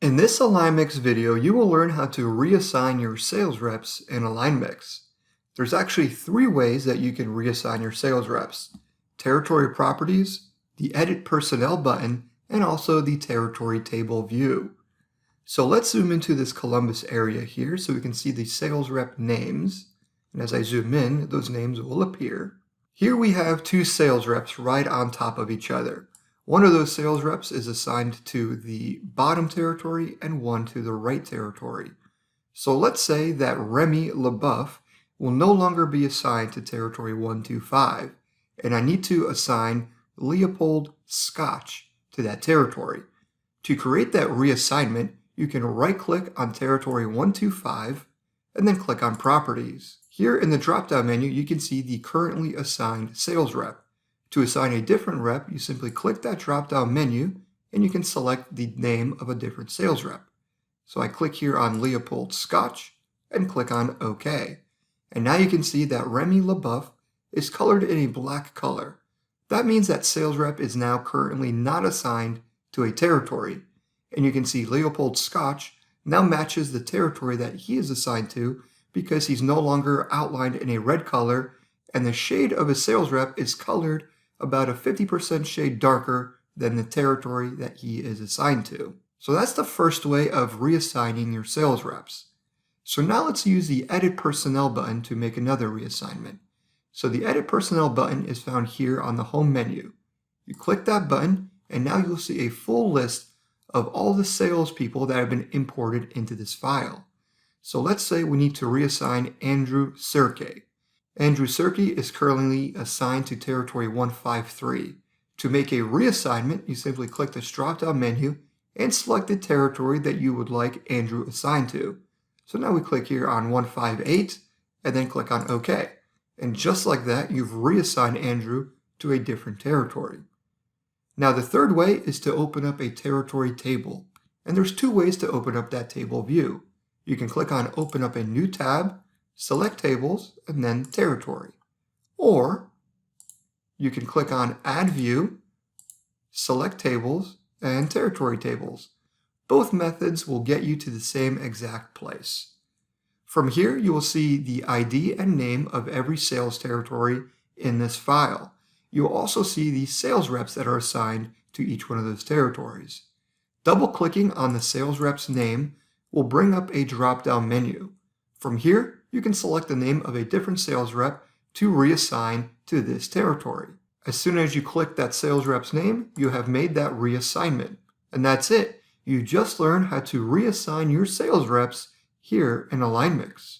In this AlignMix video, you will learn how to reassign your sales reps in AlignMix. There's actually 3 ways that you can reassign your sales reps: territory properties, the Edit Personnel button, and also the territory table view. So let's zoom into this Columbus area here so we can see the sales rep names. And as I zoom in, those names will appear. Here we have 2 sales reps right on top of each other. One of those sales reps is assigned to the bottom territory and one to the right territory. So let's say that Remy LeBeouf will no longer be assigned to territory 125, and I need to assign Leopold Scotch to that territory. To create that reassignment, you can right-click on territory 125 and then click on Properties. Here in the drop-down menu, you can see the currently assigned sales rep. To assign a different rep, you simply click that drop-down menu and you can select the name of a different sales rep. So I click here on Leopold Scotch and click on OK. And now you can see that Remy LeBeouf is colored in a black color. That means that sales rep is now currently not assigned to a territory. And you can see Leopold Scotch now matches the territory that he is assigned to because he's no longer outlined in a red color, and the shade of his sales rep is colored about a 50% shade darker than the territory that he is assigned to. So that's the first way of reassigning your sales reps. So now let's use the Edit Personnel button to make another reassignment. So the Edit Personnel button is found here on the home menu. You click that button and now you'll see a full list of all the salespeople that have been imported into this file. So let's say we need to reassign Andrew Sirke. Andrew Sirke is currently assigned to territory 153. To make a reassignment, you simply click this drop-down menu and select the territory that you would like Andrew assigned to. So now we click here on 158 and then click on OK. And just like that, you've reassigned Andrew to a different territory. Now the third way is to open up a territory table. And there's 2 ways to open up that table view. You can click on Open Up a New tab, select Tables, and then Territory. Or you can click on Add View, select Tables, and Territory Tables. Both methods will get you to the same exact place. From here, you will see the ID and name of every sales territory in this file. You'll also see the sales reps that are assigned to each one of those territories. Double-clicking on the sales rep's name will bring up a drop-down menu. From here, you can select the name of a different sales rep to reassign to this territory. As soon as you click that sales rep's name, you have made that reassignment. And that's it. You just learned how to reassign your sales reps here in AlignMix.